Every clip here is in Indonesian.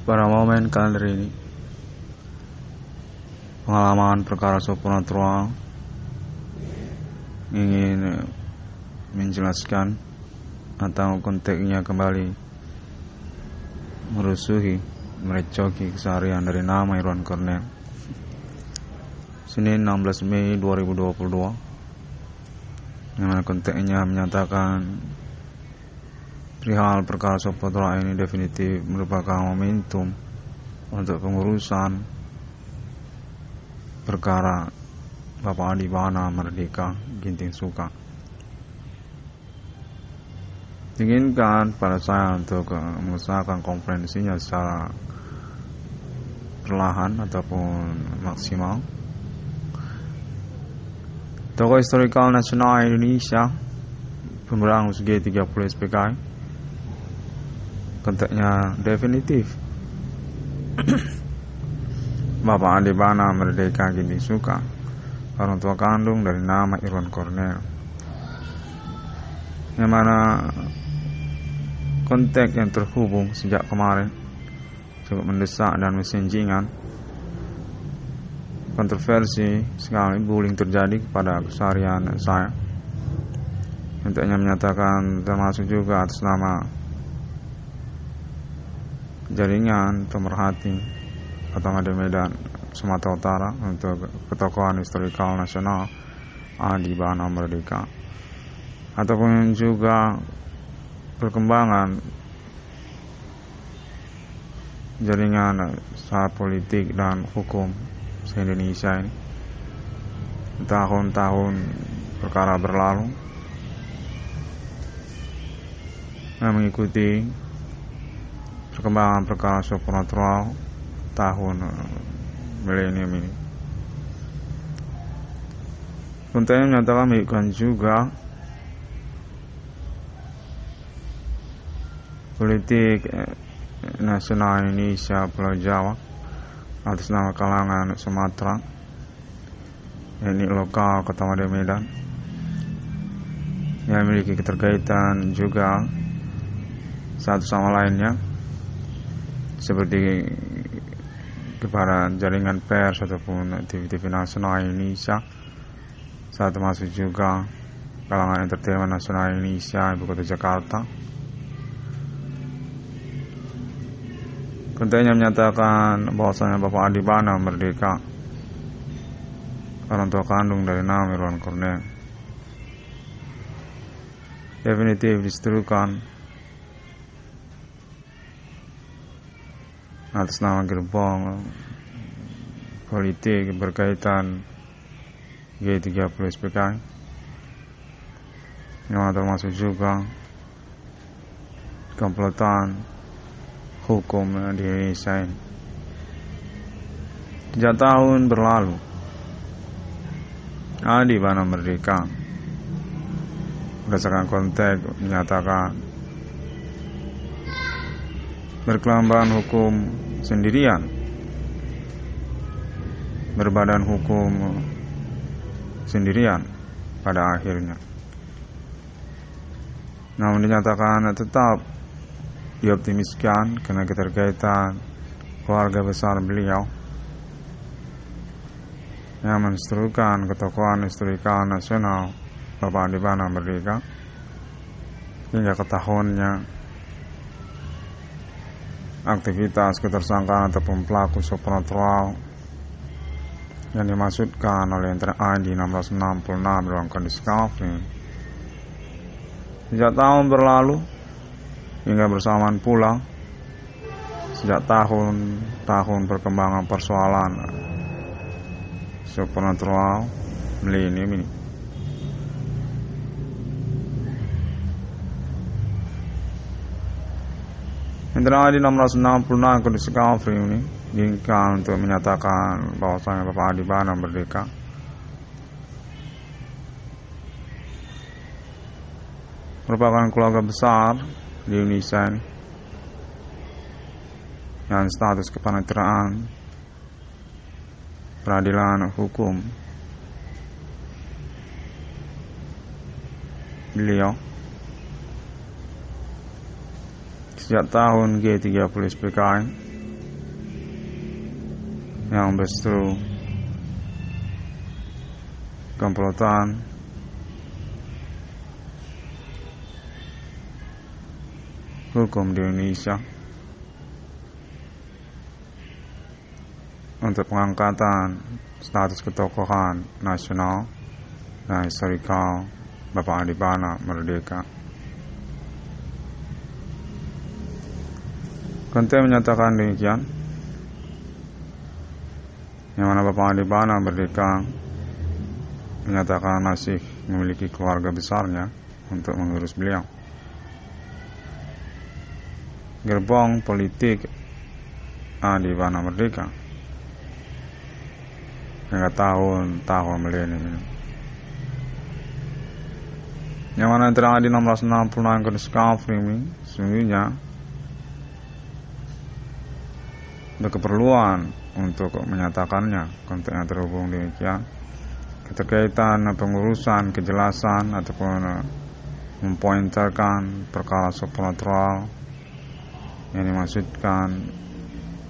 Pada momen kalender ini, pengalaman perkara supernatural ingin menjelaskan atau konteksnya kembali merecoki keseharian dari nama Irwan Cornell. Senin 16 Mei 2022, yang mana konteksnya menyatakan perihal perkara supernatural ini definitif merupakan momentum untuk pengurusan perkara Bapak Adi Bana Merdeka Ginting Suka. Diinginkan pada saya untuk mengusahakan konferensinya secara perlahan ataupun maksimal. Tokoh historikal nasional Indonesia Pemberangus G30 SPKI, konteksnya definitif Bapak Adi Bana Merdeka Ginting Suka, orang tua kandung dari nama Irwan Cornell, yang mana konteks yang terhubung sejak kemarin cukup mendesak dan mensenjingan. Kontroversi sekali bullying terjadi kepada keseharian saya. Konteksnya menyatakan termasuk juga atas nama jaringan pemerhati Kota Medan, Sumatera Utara untuk ketokohan historikal nasional Adi Bana Merdeka, ataupun juga perkembangan jaringan secara politik dan hukum se-Indonesia ini. Tahun-tahun perkara berlalu yang mengikuti perkembangan perkara supernatural tahun milenium ini. Kontennya menyatakan menunjukkan juga politik nasional Indonesia Pulau Jawa atas nama kalangan Sumatera, yakni lokal Kota Medan, yang memiliki keterkaitan juga satu sama lainnya, seperti kepada jaringan pers ataupun TV nasional Indonesia, saat termasuk juga kalangan entertainment nasional Indonesia Ibu Kota Jakarta. Kontennya menyatakan bahwasanya Bapak Adi Bana Merdeka, orang tua kandung dari nama Irwan Cornell, definitif diseterukan atas nama gerbong politik berkaitan G30 SPKI, yang termasuk juga komplotan hukum di Indonesia ini. Sejak tahun berlalu, Adi Bana Merdeka berdasarkan konteks menyatakan berkelambahan hukum sendirian, berbadan hukum sendirian pada akhirnya. Namun dinyatakan tetap dioptimiskan karena keterkaitan keluarga besar beliau yang menserukan ketokohan historikal nasional Bapak Adi Bana Merdeka hingga ke tahunnya aktivitas ketersangkaan ataupun pelaku supernatural yang dimaksudkan oleh NTRI 1666 dalam kondisi kafir. Sejak tahun berlalu hingga bersamaan pula sejak tahun perkembangan persoalan supernatural milenium ini. NTRI 1666 kondisi kafir ini diinginkan untuk menyatakan bahwasanya Bapak Adi Bana Merdeka merupakan keluarga besar di Indonesia ini, yang status kepaniteraan peradilan hukum beliau sejak tahun G30 SPKI yang berseteru komplotan hukum di Indonesia untuk pengangkatan status ketokohan nasional dan historikal Bapak Adi Bana Merdeka. Konten menyatakan demikian, yang mana Bapak Adi Bana Merdeka menyatakan masih memiliki keluarga besarnya untuk mengurus beliau. Gerbong politik Adi Bana Merdeka hingga tahun milenium ini, yang mana terang di 1666 ke discovery ini sesungguhnya berkeperluan untuk menyatakannya. Konten yang terhubung demikian, keterkaitan pengurusan kejelasan ataupun mempointerkan perkara supernatural yang dimaksudkan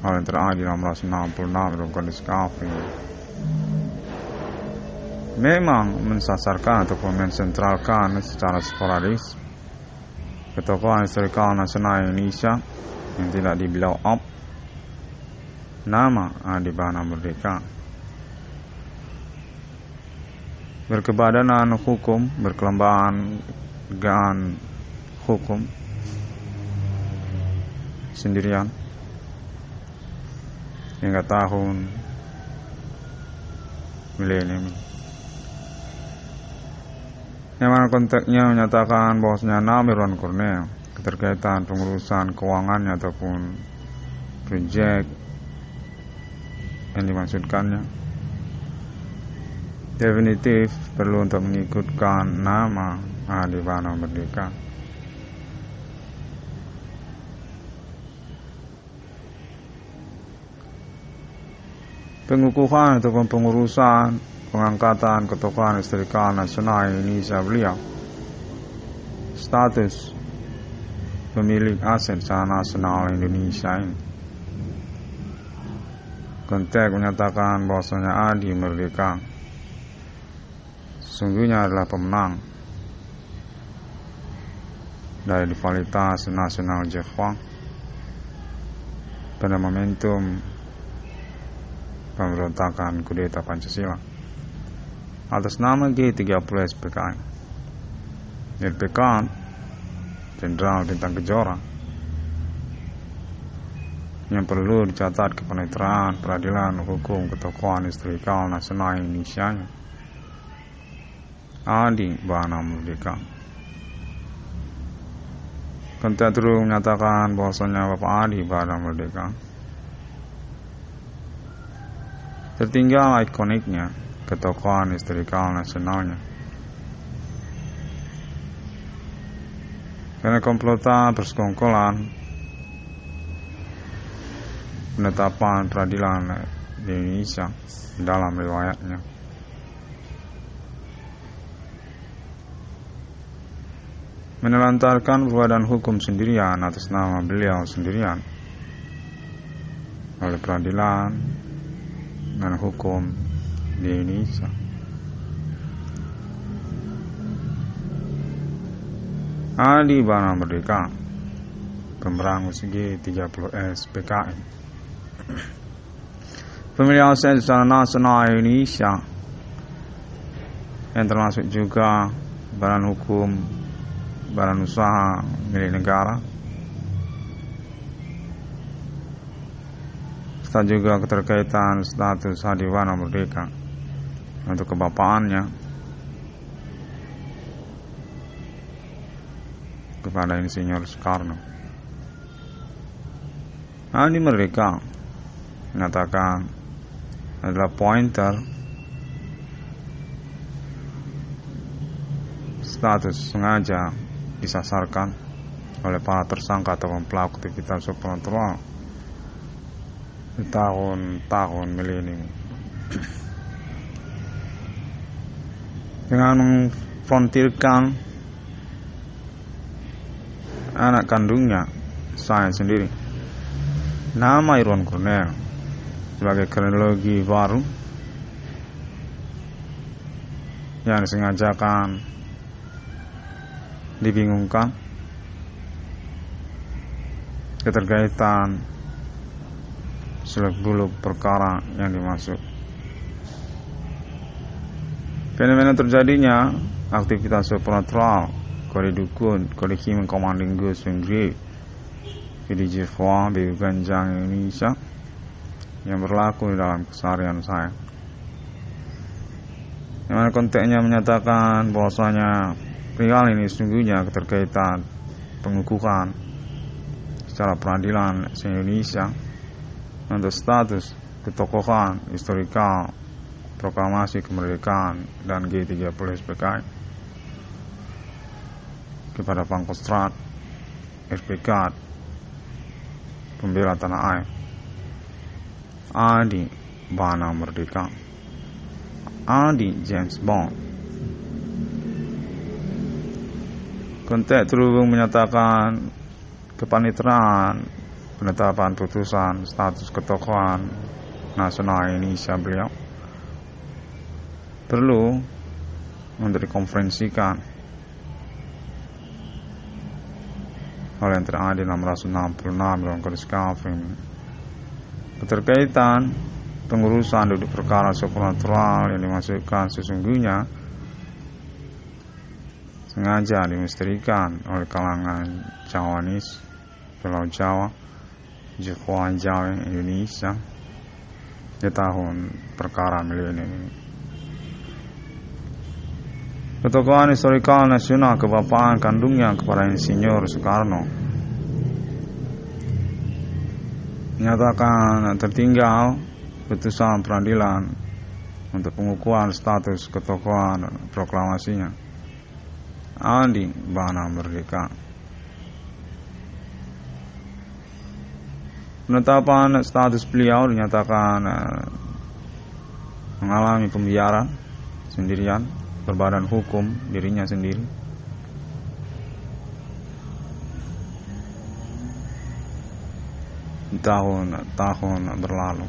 oleh terang di 1666 dalam discovery memang mensasarkan ataupun mensentralkan secara sporadis ketokohan historikal nasional Indonesia yang tidak di blow up nama Adi Bana Merdeka. Berkebadanan hukum, berkelembagaan hukum sendirian hingga tahun milenium, yang mana konteksnya menyatakan bahwasanya nama Irwan Cornel keterkaitan pengurusan keuangannya ataupun proyek yang dimaksudkannya definitif perlu untuk mengikutkan nama Adi Bana Merdeka. Pengukuhan ataupun pengurusan pengangkatan ketokohan historikal nasional Indonesia beliau, status pemilik aset secara nasional Indonesia ini, konteks menyatakan bahwasanya Adi Merdeka sesungguhnya adalah pemenang dari rivalitas nasional Jepang pada momentum pemberontakan kudeta Pancasila atas nama G30 SPKI. LPK Jenderal Bintang Kejora yang perlu dicatat kepenetraan peradilan hukum ketokohan historikal nasional Indonesia Adi Bana Merdeka. Konten terus menyatakan bahwasanya Bapak Adi Bana Merdeka tertinggal ikoniknya ketokohan historikal nasionalnya, karena komplotan persekongkolan penetapan peradilan di Indonesia dalam riwayatnya menelantarkan perbuatan hukum sendirian atas nama beliau sendirian oleh peradilan dan hukum di Indonesia. Adi Bana Merdeka pemberangus G30S PKI, pemilik aset secara nasional Indonesia yang termasuk juga badan hukum, badan usaha milik negara, serta juga keterkaitan status Adi Bana Merdeka untuk kebapaannya kepada Insinyur Soekarno. Adi Merdeka menyatakan adalah pointer status sengaja disasarkan oleh para tersangka atau pelaku aktivitas supernatural di tahun-tahun milenium dengan mengfrontirkan anak kandungnya saya sendiri, nama Irwan Cornel, sebagai kronologi baru yang disengajakan dibingungkan keterkaitan seluk-beluk perkara yang dimaksud. Fenomena terjadinya aktivitas supernatural kode dukun, kode himan commanding ghost sendiri di Jepang, di Ganjang Indonesia yang berlaku di dalam keseharian saya. Yang mana konteksnya menyatakan bahwasanya perihal ini sesungguhnya keterkaitan pengukuhan secara peradilan se-Indonesia untuk status ketokohan historikal proklamasi kemerdekaan dan G30 SPKI kepada Pangkostrat SPK pembela tanah air Adi Bana Merdeka, Adi James Bond. Konteks terhubung menyatakan kepanitraan penetapan putusan status ketokohan nasional Indonesia beliau perlu untuk dikonferensikan oleh yang terada 666 dalam Kodeks Kafir. Keterkaitan pengurusan duduk perkara supernatural yang dimasukkan sesungguhnya sengaja dimisterikan oleh kalangan Jawanis, Pulau Jawa, Jepang, Jawa, Indonesia di tahun perkara milenium ini. Ketokohan historikal nasional kebapaan kandungnya kepada Insinyur Soekarno menyatakan tertinggal putusan peradilan untuk pengukuhan status ketokohan proklamasinya Adi Bana Merdeka. Penetapan status beliau dinyatakan mengalami pembiaran sendirian berbadan hukum dirinya sendiri. Tahun berlalu.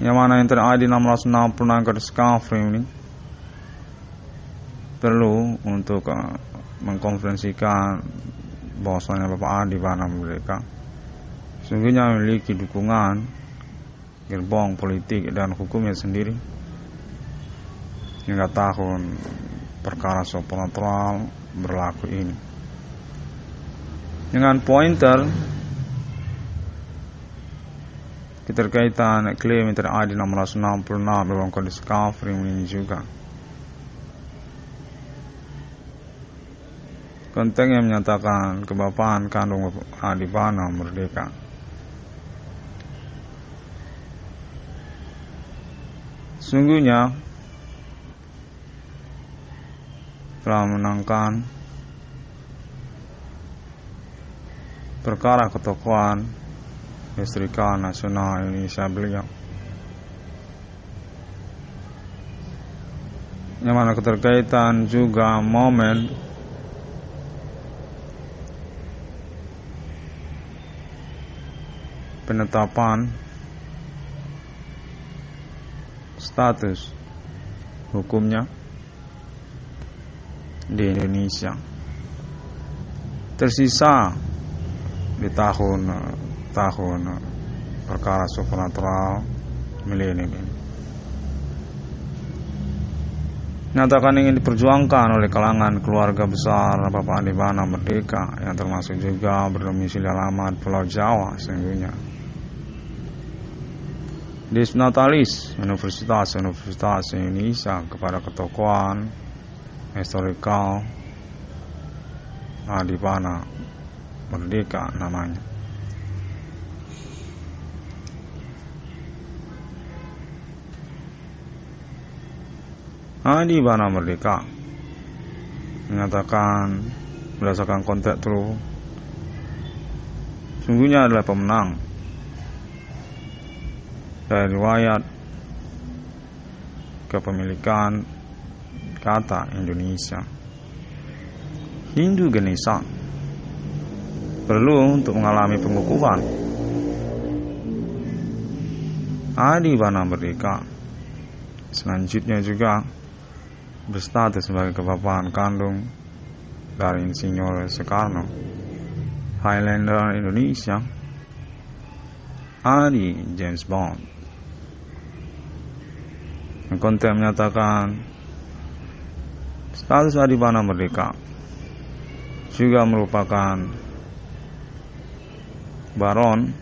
Yang mana yang terjadi 666 Kodeks Kafir ini perlu untuk mengkonferensikan bahwasanya Bapak Adi Bana Merdeka sungguhnya memiliki dukungan gerbong politik dan hukumnya sendiri hingga tahun perkara supernatural berlaku ini. Dengan pointer keterkaitan klaim yang terjadi 666 dalam Kodeks Kafir ini juga konteks yang menyatakan kebapaan kandung Adi Bana Merdeka. Sungguhnya telah menangkan perkara ketokohan historikal nasional Indonesia beliau, yang mana keterkaitan juga momen penetapan status hukumnya di Indonesia tersisa di tahun perkara supernatural milenium ini. Nyatakan ingin diperjuangkan oleh kalangan keluarga besar Bapak Adi Bana Merdeka yang termasuk juga berdomisili alamat Pulau Jawa sesungguhnya. Dis Natalis Universitas Indonesia kepada ketokohan historikal Adi Bana Merdeka namanya. Adi Bana Merdeka menyatakan berdasarkan konteks terus sungguhnya adalah pemenang dari riwayat kepemilikan kata Indonesia. Hindu Ganesha perlu untuk mengalami pengukuhan Adibana Merdeka. Selanjutnya juga berstatus sebagai kebapaan kandung dari Insinyur Soekarno. Highlander Indonesia, Adi James Bond. Yang konten menyatakan status Adibana Merdeka juga merupakan baron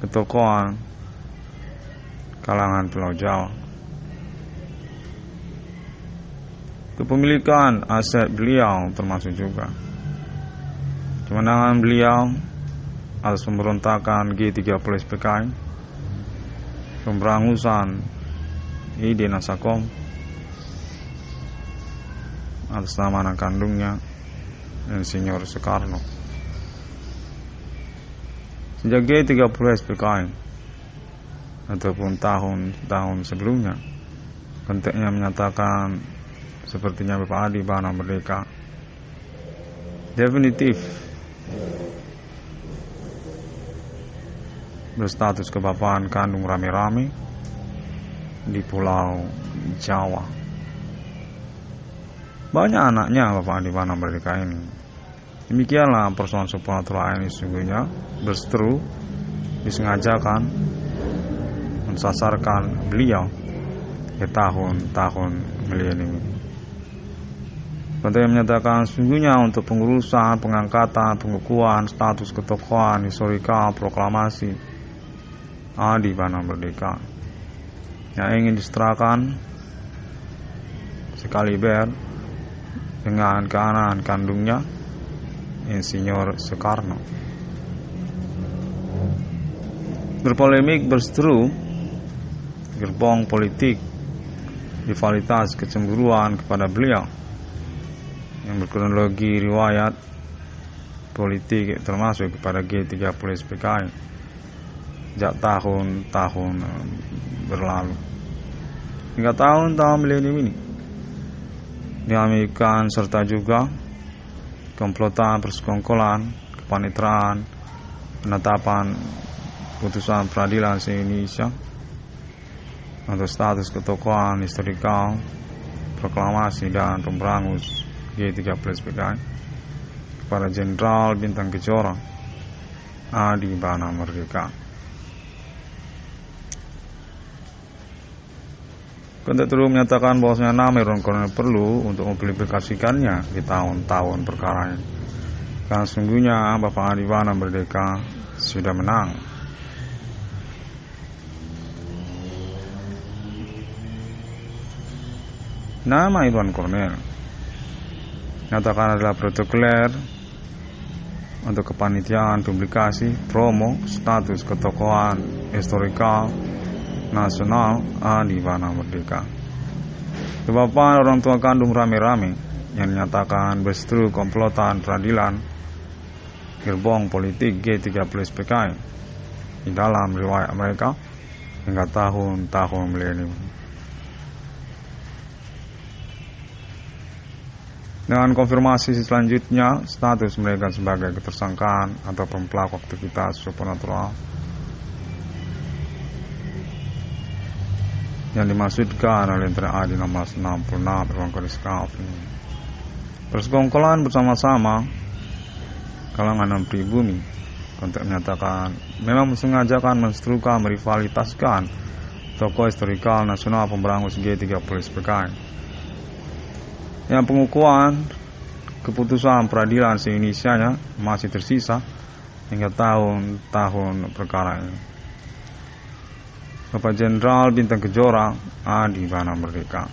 ketokohan kalangan Pulau Jawa. Kepemilikan aset beliau termasuk juga kemenangan beliau atas pemberontakan G30 SPKI, pemberangusan ID Nasakom atas nama anak kandungnya Insinyur Soekarno. Sejak G30 SPKI ataupun tahun sebelumnya, konteksnya menyatakan sepertinya Bapak Adibana Merdeka definitif berstatus kebapaan kandung rame-rame di Pulau Jawa. Banyak anaknya Bapak Adibana Merdeka ini. Demikianlah persoalan supernatural ini sesungguhnya berseteru, disengajakan mensasarkan beliau di tahun-tahun milenium. Konten menyatakan sesungguhnya untuk pengurusan, pengangkatan, pengukuhan status ketokohan historikal proklamasi Adibana Merdeka yang ingin disetarakan sekaliber dengan keanehan kandungnya Insinyur Soekarno. Berpolemik berseteru gerbong politik rivalitas kecemburuan kepada beliau yang berkronologi riwayat politik termasuk kepada G30 SPKI sejak tahun-tahun berlalu hingga tahun-tahun milenium ini dinamikan serta juga komplotan, persekongkolan, kepaniteraan, penetapan putusan peradilan se-Indonesia untuk status ketokohan historikal, proklamasi dan pemberangus G30 SPKI kepada Jenderal Bintang Kejora Adibana Merdeka. Konteks terus menyatakan bahwasanya nama Irwan Kornel perlu untuk mempublikasikannya di tahun-tahun perkara ini. Karena sesungguhnya Bapak Adibana Merdeka sudah menang. Nama Irwan Kornel nyatakan adalah protokoler untuk kepanitiaan publikasi promo status ketokohan historikal nasional Adibana Merdeka. Kebapaan orang tua kandung rame-rame yang dinyatakan berseteru komplotan peradilan gerbong politik G30 SPKI di dalam riwayat mereka hingga tahun-tahun milenium. Dengan konfirmasi selanjutnya status mereka sebagai ketersangkaan atau pelaku aktivitas supernatural yang dimaksudkan oleh Adi 1666 Irwan Kornel ini. Persekongkolan bersama-sama kalangan pribumi untuk menyatakan memang sengajakan menstrukan merivalitaskan tokoh historikal nasional pemberangus G30 SPKI. Yang pengukuhan keputusan peradilan se-Indonesia masih tersisa hingga tahun-tahun perkara ini. Bapak Jenderal Bintang Kejora Adibana Merdeka.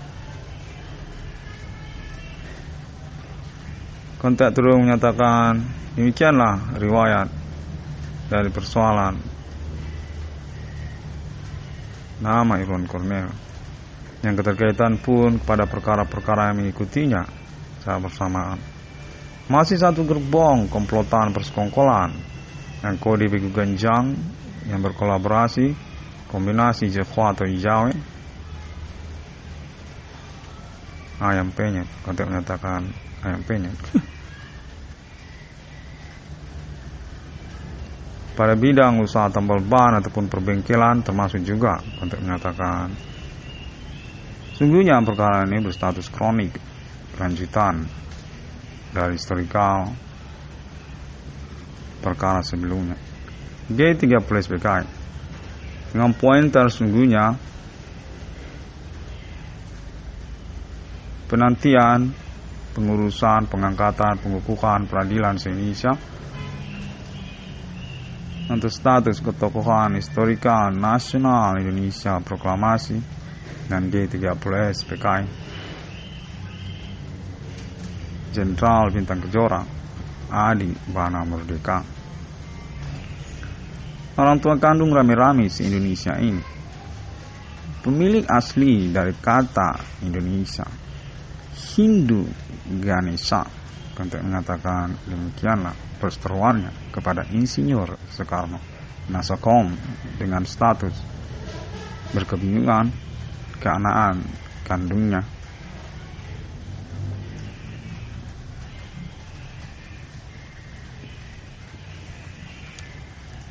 Konteks terus menyatakan demikianlah riwayat dari persoalan nama Irwan Kornel yang keterkaitan pun kepada perkara-perkara yang mengikutinya secara bersamaan. Masih satu gerbong komplotan persekongkolan yang kode Begu Ganjang yang berkolaborasi kombinasi Jepwa atau Ijawe ayam penyet. Konteks menyatakan ayam penyet. pada bidang usaha tambal ban ataupun perbengkelan, termasuk juga untuk menyatakan sungguhnya perkara ini berstatus kronik, lanjutan dari historikal perkara sebelumnya. G30 SPKI dengan pointer sungguhnya penantian pengurusan pengangkatan pengukuhan peradilan se-Indonesia untuk status ketokohan historikal nasional Indonesia proklamasi dan G30 SPKI Jenderal Bintang Kejora Adi Bana Merdeka. Orang tua kandung rame-rame se-Indonesia ini, pemilik asli dari kata Indonesia, Hindu Ganesha, untuk mengatakan demikianlah perseteruannya kepada Insinyur Soekarno Nasakom dengan status berkebingungan keanehan kandungnya.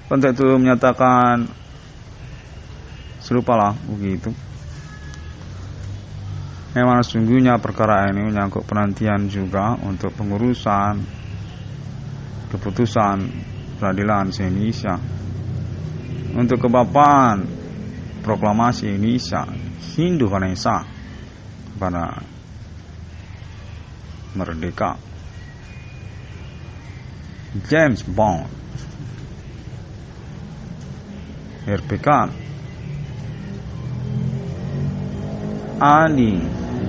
Konteks itu menyatakan serupalah begitu. Memang sesungguhnya perkara ini menyangkut penantian juga untuk pengurusan keputusan peradilan se-Indonesia untuk kebapaan proklamasi Indonesia Hindu Ganesha pada merdeka. James Bond RPK Adi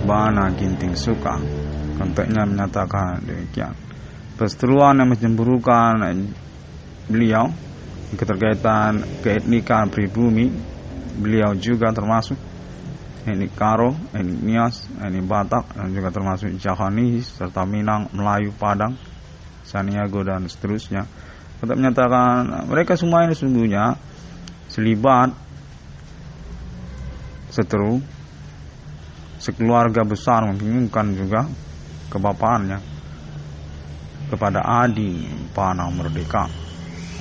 Bana Ginting Suka konteksnya menyatakan demikian. Perseteruan yang mencemburukan beliau keterkaitan keetnikan pribumi beliau juga termasuk etnik Karo, etnik Nias, etnik Batak, dan juga termasuk Javanese serta Minang, Melayu, Padang, Saniago dan seterusnya. Untuk menyatakan mereka semua ini sesungguhnya selibat seteru sekeluarga besar membingungkan juga kebapaannya kepada Adi Bana Merdeka,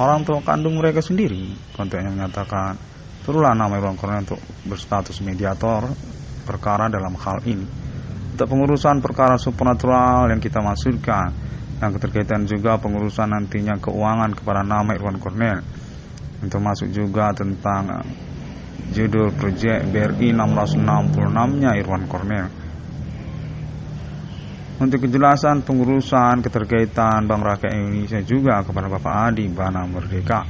orang tua kandung mereka sendiri. Konteksnya menyatakan perlulah nama Irwan Cornel untuk berstatus mediator perkara dalam hal ini untuk pengurusan perkara supernatural yang kita maksudkan, yang keterkaitan juga pengurusan nantinya keuangan kepada nama Irwan Cornel, untuk masuk juga tentang judul proyek BRI 666-nya Irwan Cornel. Untuk kejelasan pengurusan keterkaitan Bank Rakyat Indonesia juga kepada Bapak Adi Bana Merdeka,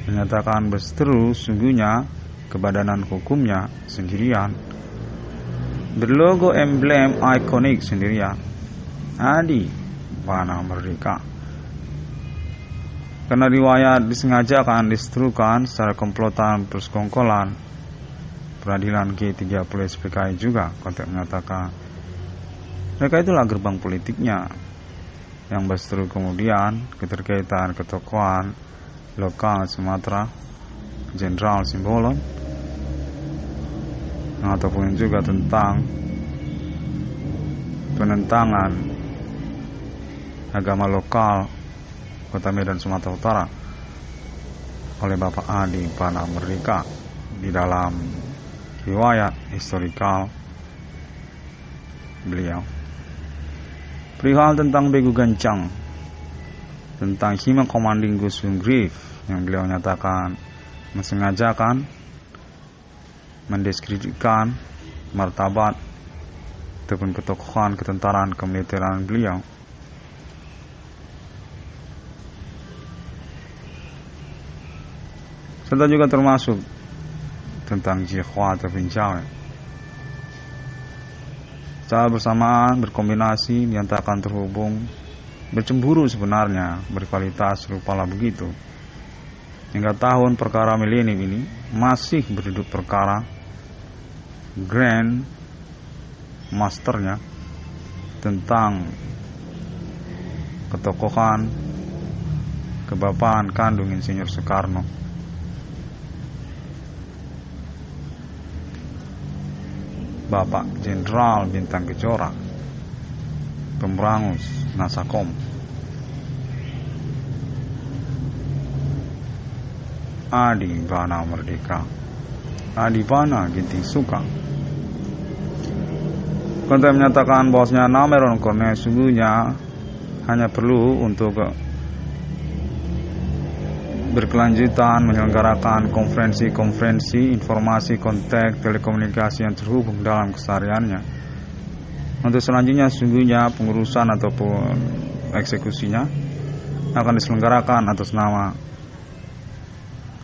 menyatakan berseteru sungguhnya kebadanan hukumnya sendirian, berlogo emblem ikonik sendirian Adi Bana Merdeka. Karena riwayat disengajakan diseterukan secara komplotan persekongkolan peradilan G30 SPKI juga, konteks menyatakan mereka itulah gerbang politiknya yang berseteru kemudian keterkaitan ketokohan lokal Sumatera Jenderal Simbolon, ataupun juga tentang penentangan agama lokal Kota Medan Sumatera Utara oleh Bapak Adi Bana Merdeka di dalam riwayat historikal beliau. Perihal tentang Begu Gancang, tentang Hima Commanding Gusung Grief yang beliau nyatakan mensengajakan mendiskreditkan martabat ataupun ketokohan ketentaraan kemiliteran beliau. Serta juga termasuk tentang Jihwa atau Pinjau. Secara bersamaan berkombinasi dinyatakan terhubung bercemburu sebenarnya berkualitas rupalah begitu. Hingga tahun perkara milenium ini masih berduduk perkara Grand Masternya tentang ketokohan kebapaan kandung Insinyur Soekarno. Bapak Jenderal Bintang Kejora, Pemberangus Nasakom. Adibana Merdeka. Adibana Ginting Suka. Konten menyatakan bahwasanya nama Iruan Cornell sungguhnya hanya perlu untuk berkelanjutan menyelenggarakan konferensi-konferensi, informasi, kontak, telekomunikasi yang terhubung dalam kesehariannya. Untuk selanjutnya sungguhnya pengurusan ataupun eksekusinya akan diselenggarakan atas nama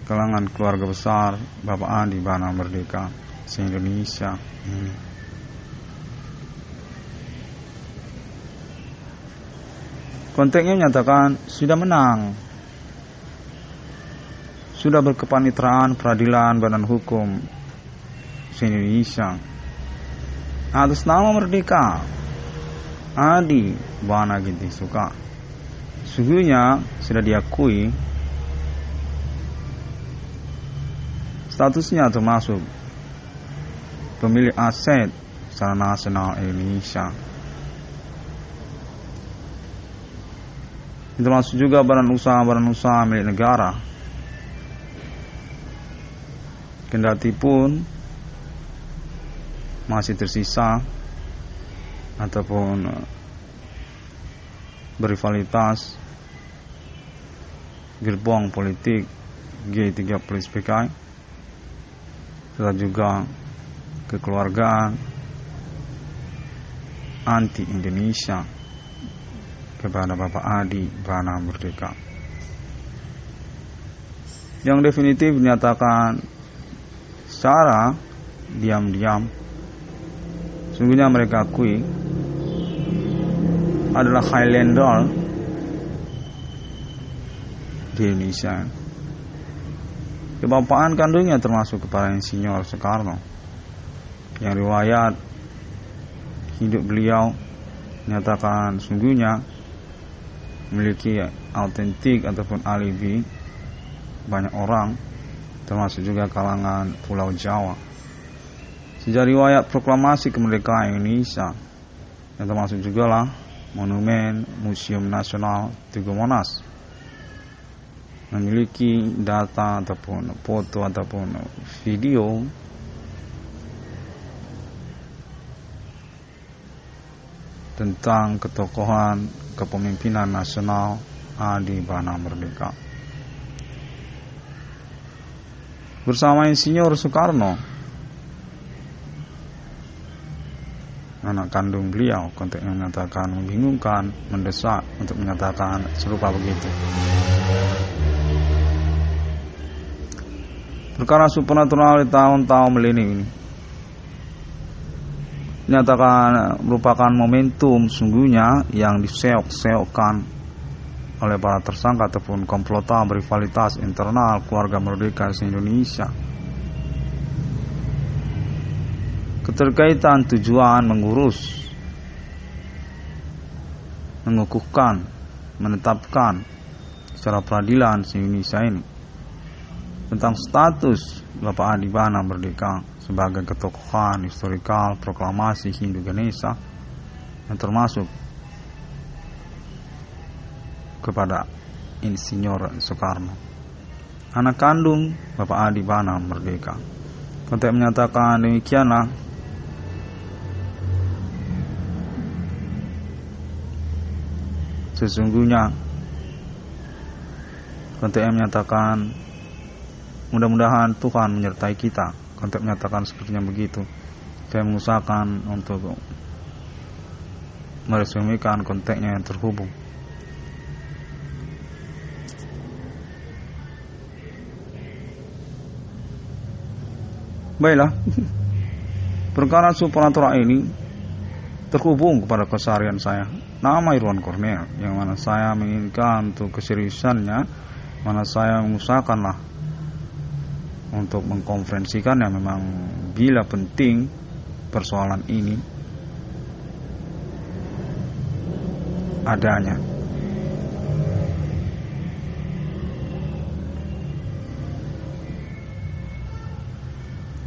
kalangan keluarga besar Bapak Adibana Merdeka se-Indonesia. Konteksnya menyatakan sudah menang, sudah berkepanitraan peradilan badan hukum se-Indonesia atas nama Merdeka Adibana Ginting Suka. Sungguhnya sudah diakui statusnya termasuk pemilik aset secara nasional Indonesia. Termasuk juga badan usaha milik negara. Kendati pun masih tersisa ataupun berrivalitas gerbong politik G30 PKI, serta juga kekeluargaan anti Indonesia kepada Bapak Adibana Merdeka, yang definitif dinyatakan secara diam-diam sungguhnya mereka akui adalah Highlander di Indonesia. Kebapaan kandungnya termasuk kepada Insinyur Soekarno, yang riwayat hidup beliau menyatakan sungguhnya memiliki autentik ataupun alibi banyak orang, termasuk juga kalangan Pulau Jawa. Sejak riwayat proklamasi kemerdekaan Indonesia, yang termasuk juga lah Monumen Museum Nasional Tugu Monas, memiliki data ataupun foto ataupun video tentang ketokohan kepemimpinan nasional Adibana Merdeka bersama Insinyur Soekarno, anak kandung beliau. Konteksnya menyatakan membingungkan, mendesak untuk menyatakan serupa begitu. Perkara supernatural di tahun-tahun milenium ini nyatakan merupakan momentum sungguhnya yang diseok-seokkan oleh para tersangka ataupun komplotan berrivalitas internal keluarga Merdeka se-Indonesia. Keterkaitan tujuan mengurus, mengukuhkan, menetapkan secara peradilan se-Indonesia ini tentang status Bapak Adibana Merdeka sebagai ketokohan historikal proklamasi Hindu Ganesha, yang termasuk kepada Insinyur Soekarno, anak kandung Bapak Adibana Merdeka. Konteks menyatakan demikianlah sesungguhnya konteks menyatakan mudah-mudahan Tuhan menyertai kita. Konteks menyatakan sepertinya begitu. Saya mengusahakan untuk meresumikan konteksnya yang terhubung. Baiklah, perkara supernatural ini terhubung kepada keseharian saya. Nama Iruan Cornell, yang mana saya menginginkan untuk keseriusannya, mana saya mengusahakanlah untuk mengkonferensikannya. Memang bila penting persoalan ini adanya.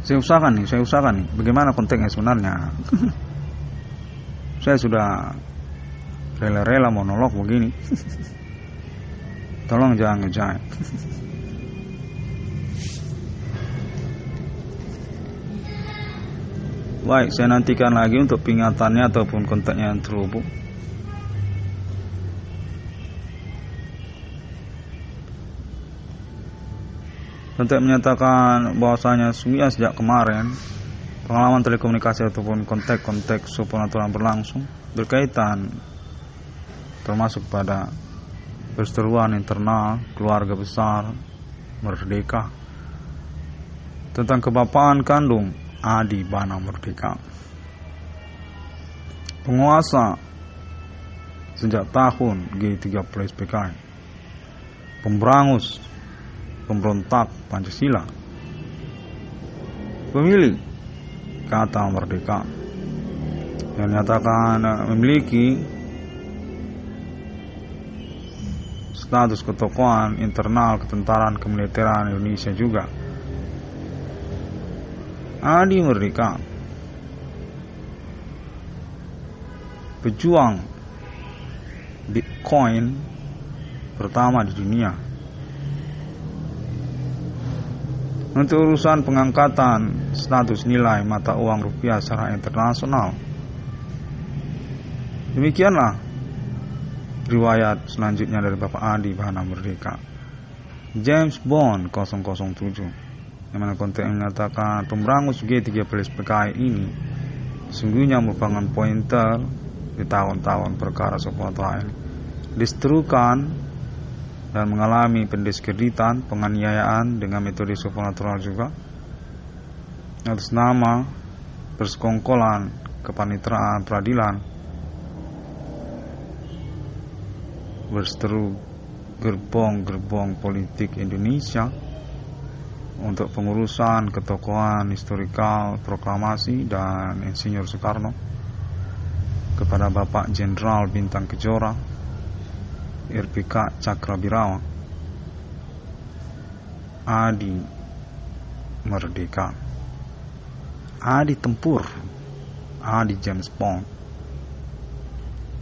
Saya usahakan nih bagaimana konteksnya sebenarnya. Saya sudah rela-rela monolog begini. Tolong jangan ngejain. Baik, saya nantikan lagi untuk peringatannya ataupun kontaknya yang terhubung. Kontak menyatakan bahwasanya sungguhnya sejak kemarin pengalaman telekomunikasi ataupun kontak supernatural berlangsung berkaitan termasuk pada perseteruan internal keluarga besar Merdeka tentang kebapaan kandung Adi Bana Merdeka, penguasa sejak tahun G30 SPKI, pemberangus pemberontak Pancasila, pemilik kata merdeka, yang nyatakan memiliki status ketokohan internal ketentaraan kemiliteran Indonesia juga. Adi Merdeka, pejuang Bitcoin pertama di dunia. Untuk urusan pengangkatan status nilai mata uang rupiah secara internasional. Demikianlah riwayat selanjutnya dari Bapak Adi Bana Merdeka. James Bond 007, yang mana konteks mengatakan pemberangus G30 SPKI ini sesungguhnya merupakan pointer di tahun-tahun perkara supernatural ini diseterukan dan mengalami pendiskreditan, penganiayaan dengan metode supernatural juga atas nama persekongkolan kepanitraan peradilan, berseteru gerbong-gerbong politik Indonesia untuk pengurusan ketokohan historikal proklamasi dan Insinyur Soekarno kepada Bapak Jenderal Bintang Kejora RPK Cakrabirawa. Adi Merdeka, Adi Tempur, Adi James Bond,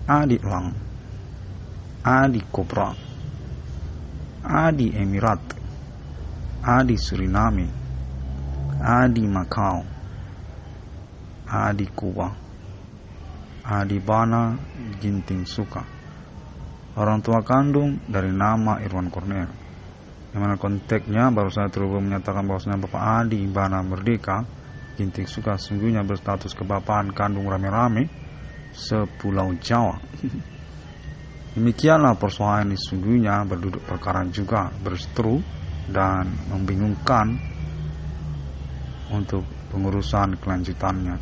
Adi Lang, Adi Kobra, Adi Emirat, Adi Suriname, Adi Macau, Adi Kuba, Adi Bana Ginting Suka, orang tua kandung dari nama Irwan Cornel, yang mana konteksnya baru saya terhubung menyatakan bahwasanya Bapak Adi Bana Merdeka Ginting Suka sungguhnya berstatus kebapaan kandung rame-rame sepulau Jawa. Demikianlah persoalan ini sungguhnya berduduk perkara juga berseteru dan membingungkan untuk pengurusan kelanjutannya.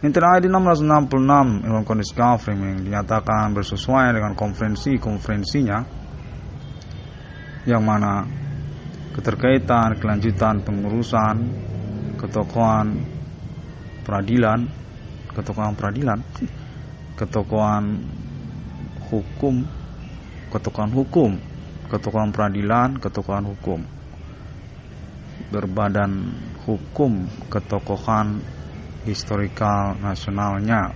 Internet ID 666 Irwan Kondis Gafring yang dinyatakan bersesuaian dengan konferensinya, yang mana keterkaitan kelanjutan pengurusan ketokohan hukum, berbadan hukum ketokohan historikal nasionalnya,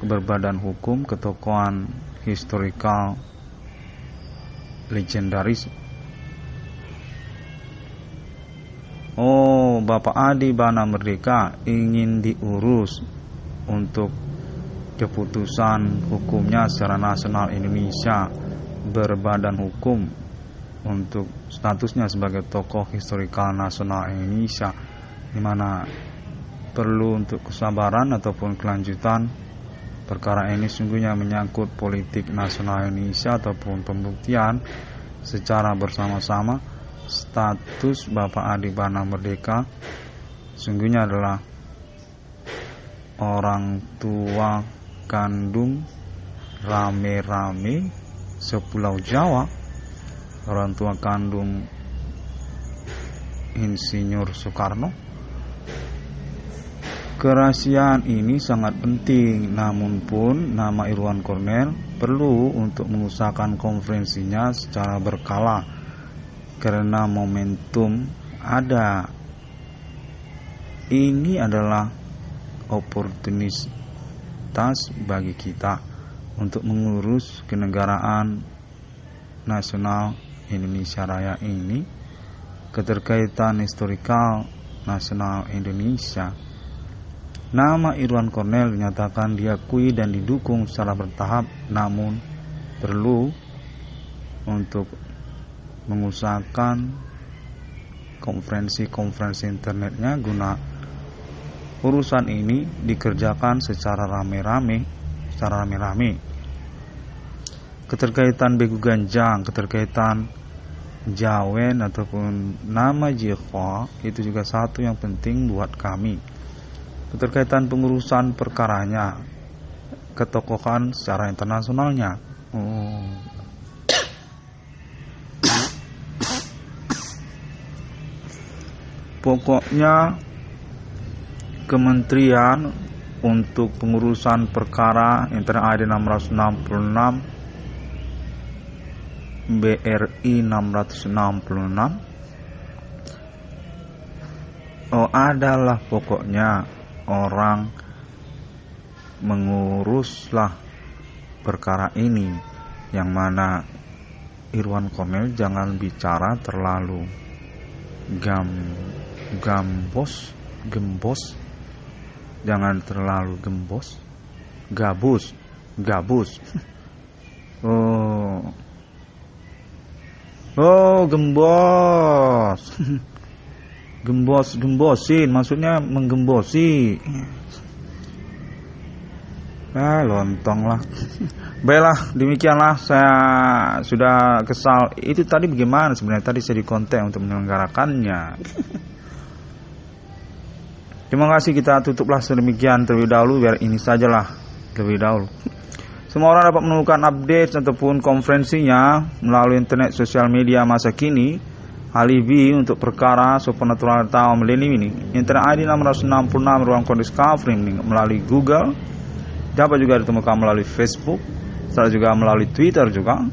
berbadan hukum ketokohan historikal legendaris. Oh, Bapak Adi Bana Merdeka ingin diurus untuk keputusan hukumnya secara nasional Indonesia, berbadan hukum untuk statusnya sebagai tokoh historikal nasional Indonesia, di mana perlu untuk kesabaran ataupun kelanjutan perkara ini sungguhnya menyangkut politik nasional Indonesia ataupun pembuktian secara bersama-sama status Bapak Adi Bana Merdeka sungguhnya adalah orang tua kandung rame-rame sepulau Jawa, orang tua kandung Insinyur Soekarno. Kerahasiaan ini sangat penting, namun pun nama Irwan Cornel perlu untuk mengusahakan konferensinya secara berkala karena momentum ada. Ini adalah oportunitas bagi kita untuk mengurus kenegaraan nasional Indonesia Raya ini, keterkaitan historikal Nasional Indonesia. Nama Irwan Cornel dinyatakan diakui dan didukung secara bertahap, namun perlu untuk mengusahakan konferensi internetnya guna urusan ini dikerjakan secara rame-rame. Keterkaitan Begu Ganjang, keterkaitan Jawen ataupun nama Jihwa itu juga satu yang penting buat kami. Keterkaitan pengurusan perkaranya, ketokohan secara internasionalnya. Pokoknya kementerian untuk pengurusan perkara Internet ID 666 BRI 666 adalah pokoknya orang menguruslah perkara ini, yang mana Irwan Cornel jangan bicara terlalu gembos, jangan terlalu gabus. Gembosin, maksudnya menggembosi. Lontong lah. Baiklah, demikianlah, saya sudah kesal. Itu tadi bagaimana sebenarnya? Tadi saya dikontak untuk menyelenggarakannya. Terima kasih, kita tutuplah sedemikian terlebih dahulu, biar ini sajalah terlebih dahulu. Semua orang dapat menemukan update ataupun konferensinya melalui internet sosial media masa kini. Alibi untuk perkara supernatural tahun milenium ini. Internet ID 666 ruang discovery melalui Google. Dapat juga ditemukan melalui Facebook, serta juga melalui Twitter juga.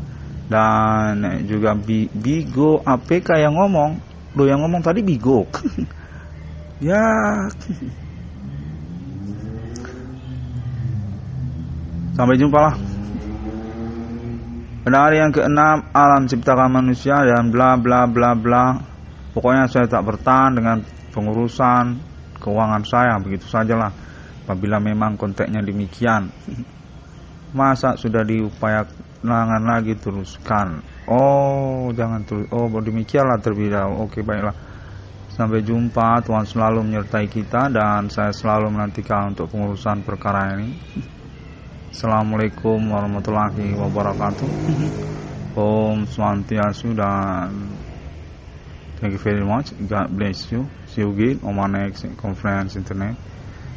Dan juga Bigo APK yang ngomong. Yang ngomong tadi Bigo. Ya. Sampai jumpa lah. Pada hari yang ke-6, alam ciptakan manusia dan bla bla bla bla. Pokoknya saya tak bertahan dengan pengurusan keuangan saya, begitu sajalah. Apabila memang konteksnya demikian, masa sudah diupayakan lagi teruskan. Jangan terus. Demikianlah terlebih dahulu. Oke, baiklah. Sampai jumpa. Tuhan selalu menyertai kita dan saya selalu menantikan untuk pengurusan perkara ini. Assalamualaikum warahmatullahi wabarakatuh. Om Swastiastu dan thank you very much. God bless you. See you again on my next conference internet.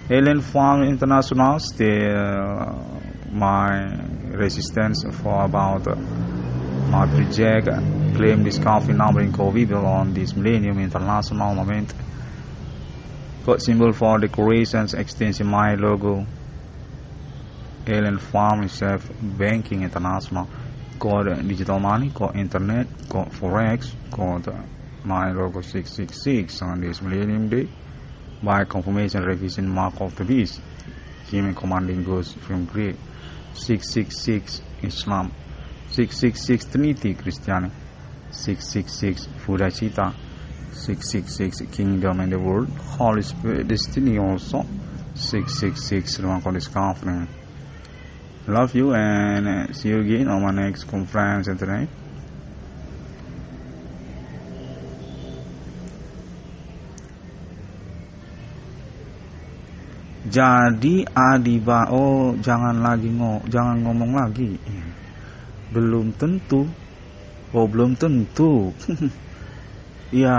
Alien Farm International still my resistance for about my project claim discovery numbering co-viable on this Millennium International moment. Code symbol for decorations extension my logo. Alien Farm Reserve Banking International, code digital money, code internet, code forex, code my logo 666 on this Millennium Day. By confirmation revision mark of the beast. Human commanding goes from Greek. 666 Islam, 666 Trinity Christianity, 666 Buddha Cita, 666 Kingdom in the world, Holy Spirit destiny also, 666 ruang discovery. Love you and see you again on my next conference internet. Jadi Adiba, jangan ngomong lagi. Belum tentu. Belum tentu. Ya,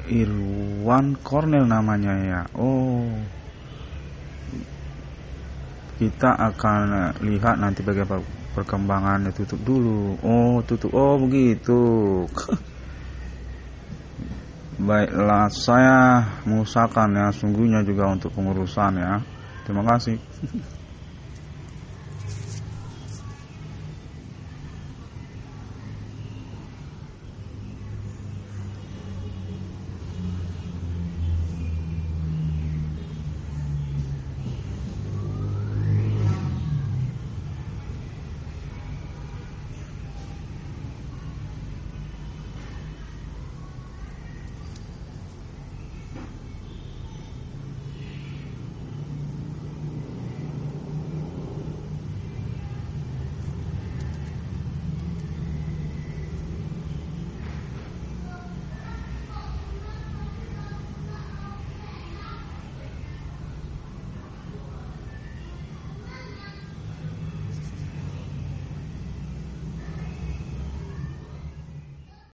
Irwan Cornel namanya ya. Kita akan lihat nanti bagaimana perkembangannya. Tutup dulu. Tutup. Begitu. Baiklah, saya mengusahakan ya, sungguhnya juga untuk pengurusan ya. Terima kasih.